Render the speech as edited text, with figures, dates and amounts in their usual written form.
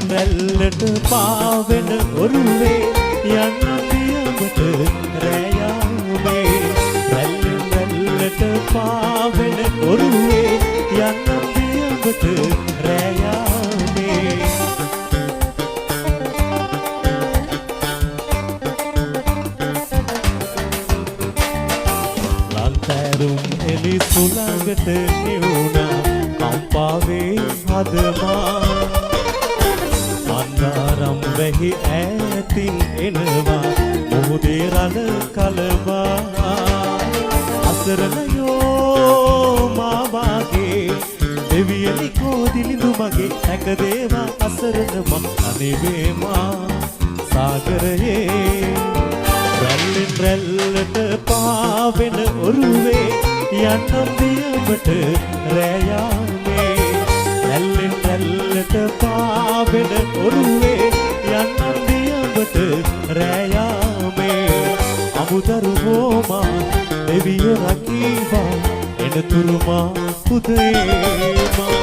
රැල්ලට පාවෙන ඔරුවේ යන්න පියඹට රැයාමේ රැල්ලට පාවෙන ඔරුවේ යන්න පියඹට රැයාමේ ලන්තෑරුම් එලි සුළඟට නිවුණා කම්පාවේ හදමා අන්දාරම් වැහි ඈතින් එනවා මුහුදේ රළ කලවා අසරණයෝ මා වාගේ දෙවියනි කෝදිලිඳු මගේ හැකදේවා අසරණ මම අනේවේ මා සාගරයේ රැල්ලෙන් රැල්ලට පාවෙන ඔරුවේ යන්නම් පියඹට රැයාමේ රැල්ලෙන් රැල්ලට පාවෙන ඔරුවේ යන්නම් පියඹට රැයාමේ අමුදරුවෝ මා දෙවිය රකීවා එනතුරු මා පුතේ මා